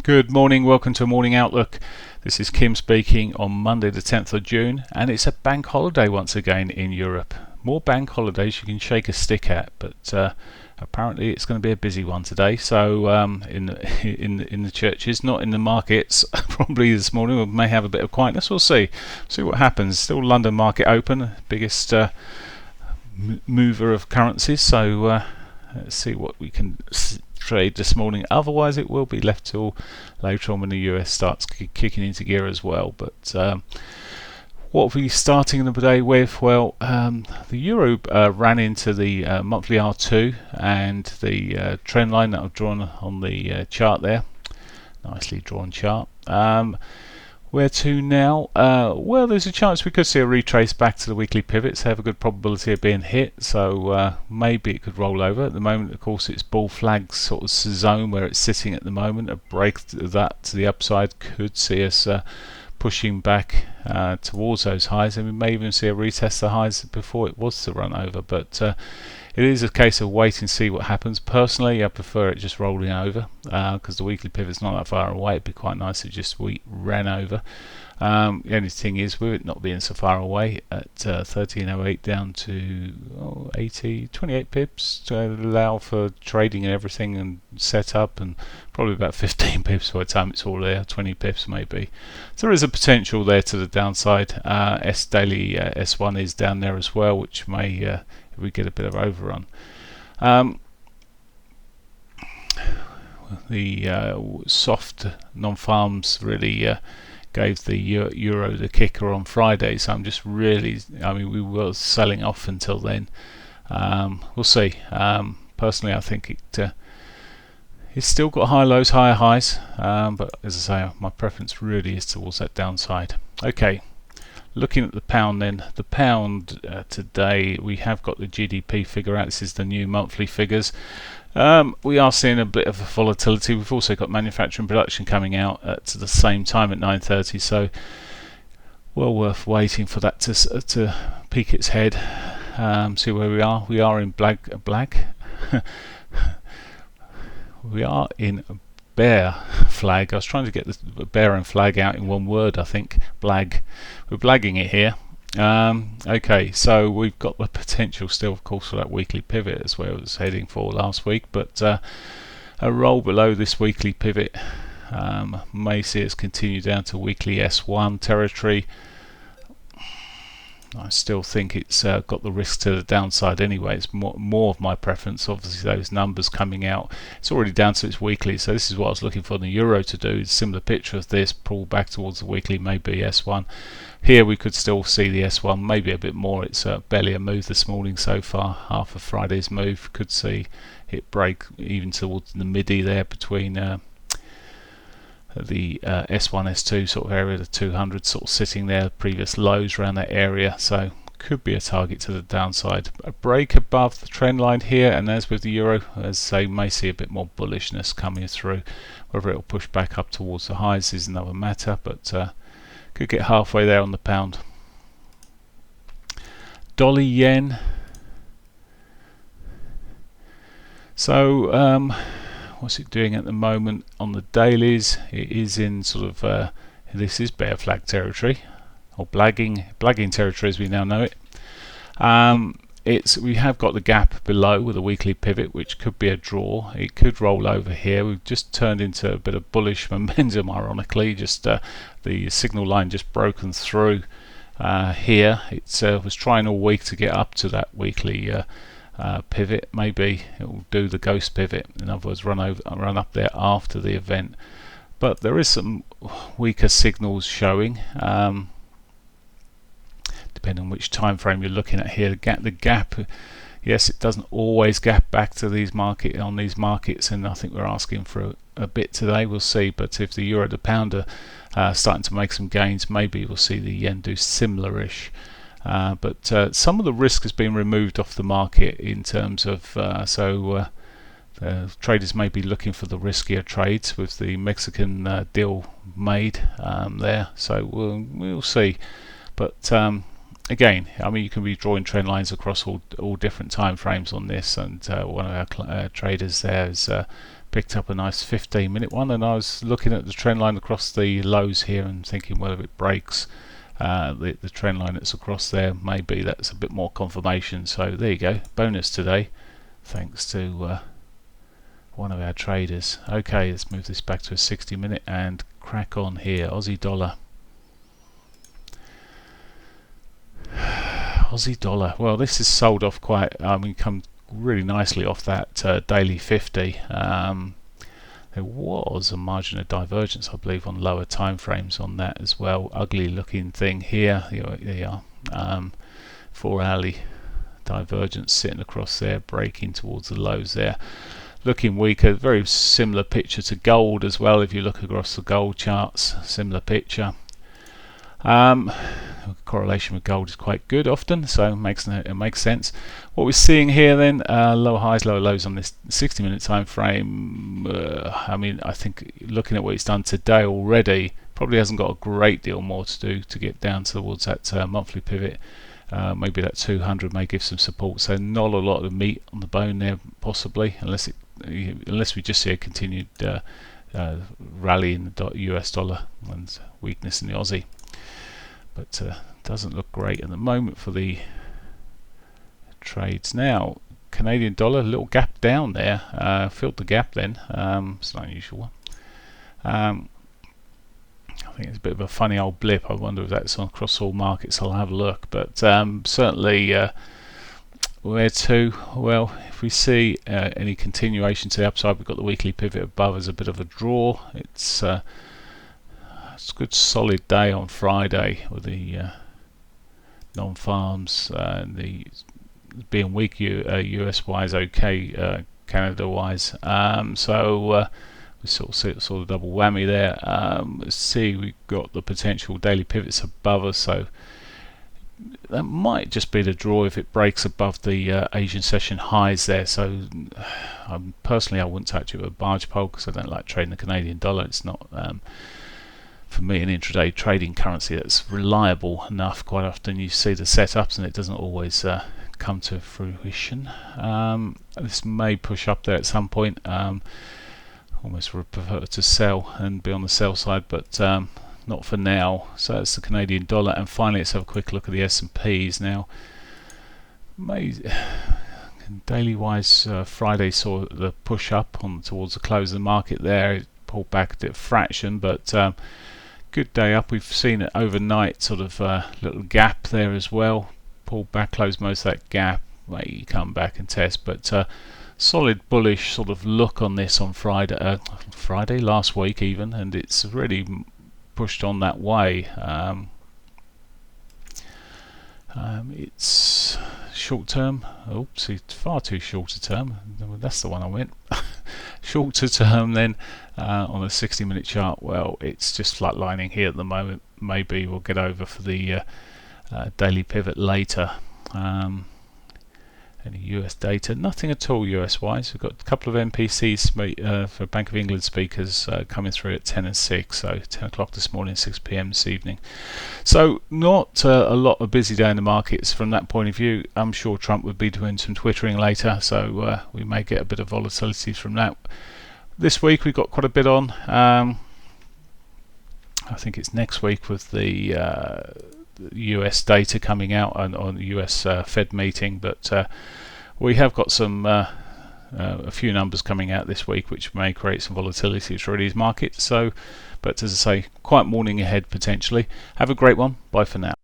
Good morning, welcome to Morning Outlook. This is Kim speaking on Monday the 10th of June, and it's a bank holiday once again in Europe. More bank holidays you can shake a stick at, but apparently it's going to be a busy one today. So in the churches, not in the markets. Probably this morning we may have a bit of quietness. We'll see what happens. Still London market open, biggest mover of currencies. So let's see what we can trade this morning. Otherwise it will be left till later on when the US starts kicking into gear as well. But what are we starting the day with? Well, the euro ran into the monthly R2 and the trend line that I've drawn on the chart there. Nicely drawn chart. Where to now? Well, there's a chance we could see a retrace back to the weekly pivots. They have a good probability of being hit, so maybe it could roll over. At the moment, of course, it's bull flag sort of zone where it's sitting at the moment. A break of that to the upside could see us pushing back towards those highs, and we may even see a retest the highs before it was to run over. But it is a case of wait and see what happens. Personally, I prefer it just rolling over because the weekly pivot's not that far away. It'd be quite nice if just we ran over. The only thing is, with it not being so far away, at 1308 down to 28 pips to allow for trading and everything and set up, and probably about 15 pips by the time it's all there, 20 pips maybe. So there is a potential there to the downside. Daily S1 is down there as well, which may if we get a bit of overrun. The soft non-farms really gave the euro the kicker on Friday, so I'm just really, we were selling off until then. We'll see. Personally, I think it's still got high lows, higher highs, but as I say, my preference really is towards that downside. Okay, looking at the pound then. The pound today, we have got the GDP figure out. This is the new monthly figures. We are seeing a bit of a volatility. We've also got manufacturing production coming out at the same time at 9:30, so well worth waiting for that to peek its head. See where we are. We are in black. We are in bear flag. I was trying to get the bear and flag out in one word. I think blag. We're blagging it here. Okay, so we've got the potential still, of course, for that weekly pivot as where it was heading for last week, but a roll below this weekly pivot may see us continue down to weekly S1 territory. I still think it's got the risk to the downside anyway. It's more of my preference. Obviously, those numbers coming out, it's already down to its weekly, so this is what I was looking for the euro to do. Similar picture of this, pull back towards the weekly, maybe S1. Here we could still see the S1, maybe a bit more. It's barely a move this morning so far. Half of Friday's move. Could see it break even towards the midi there between the S1, S2 sort of area, the 200 sort of sitting there, previous lows around that area, so could be a target to the downside. A break above the trend line here, and as with the euro, as I say, may see a bit more bullishness coming through. Whether it will push back up towards the highs is another matter, but could get halfway there on the pound. Dollar yen. So what's it doing at the moment on the dailies? It is in sort of this is bear flag territory, or blagging territory as we now know it. We have got the gap below with a weekly pivot, which could be a draw. It could roll over here. We've just turned into a bit of bullish momentum, ironically. Just the signal line just broken through here. It was trying all week to get up to that weekly pivot. Maybe it will do the ghost pivot, in other words, run up there after the event. But there is some weaker signals showing, depending on which time frame you're looking at here. The gap, yes, it doesn't always gap back to these markets, and I think we're asking for a bit today. We'll see. But if the euro to pound are starting to make some gains, maybe we'll see the yen do similar-ish. But some of the risk has been removed off the market in terms of traders may be looking for the riskier trades with the Mexican deal made there. So we'll see. But again, I mean, you can be drawing trend lines across all different time frames on this, and one of our traders there has picked up a nice 15-minute one, and I was looking at the trend line across the lows here and thinking, well, if it breaks the trend line that's across there, maybe that's a bit more confirmation. So there you go, bonus today, thanks to one of our traders. Okay, let's move this back to a 60-minute and crack on here. Aussie dollar. Aussie dollar. Well, this is sold off quite. I mean, come really nicely off that daily 50. There was a margin of divergence, I believe, on lower time frames on that as well. Ugly looking thing here. There you are. 4-hourly divergence sitting across there, breaking towards the lows there. Looking weaker. Very similar picture to gold as well. If you look across the gold charts, similar picture. Correlation with gold is quite good often, so it makes sense. What we're seeing here then, lower highs, lower lows on this 60-minute time frame. I mean, I think looking at what it's done today already, probably hasn't got a great deal more to do to get down towards that monthly pivot. Maybe that 200 may give some support, so not a lot of meat on the bone there, possibly, unless we just see a continued rally in the US dollar and weakness in the Aussie. But doesn't look great at the moment for the trades. Now, Canadian dollar, a little gap down there, filled the gap then. It's an unusual one. I think it's a bit of a funny old blip. I wonder if that's on across all markets. I'll have a look. But certainly, where to? Well, if we see any continuation to the upside, we've got the weekly pivot above as a bit of a draw. It's a good solid day on Friday with the non-farms, the being weak. US wise, okay, Canada wise. So we sort of double whammy there. Let's see, we've got the potential daily pivots above us, so that might just be the draw if it breaks above the Asian session highs there. So personally, I wouldn't touch it with a barge pole because I don't like trading the Canadian dollar. It's not for me an intraday trading currency that's reliable enough. Quite often you see the setups and it doesn't always come to fruition. This may push up there at some point. Almost would prefer to sell and be on the sell side, but not for now. So that's the Canadian dollar. And finally, let's have a quick look at the S&Ps now. Daily wise, Friday saw the push up on towards the close of the market there. It pulled back a fraction, but good day up. We've seen it overnight, sort of little gap there as well. Pulled back, closed most of that gap. May come back and test, but solid bullish sort of look on this on Friday last week even, and it's really pushed on that way. It's short term. Oops, it's far too shorter term. That's the one I went. Shorter term then on a 60-minute chart. Well, it's just flatlining here at the moment. Maybe we'll get over for the daily pivot later. Any US data, nothing at all US wise. We've got a couple of MPCs for Bank of England speakers coming through at 10 and 6, so 10 o'clock this morning, 6 p.m. this evening. So not a lot of busy day in the markets from that point of view. I'm sure Trump would be doing some twittering later, so we may get a bit of volatility from that. This week we've got quite a bit on. I think it's next week with the US data coming out on the US Fed meeting, but we have got some a few numbers coming out this week which may create some volatility through these markets. So, but as I say, quiet morning ahead potentially. Have a great one. Bye for now.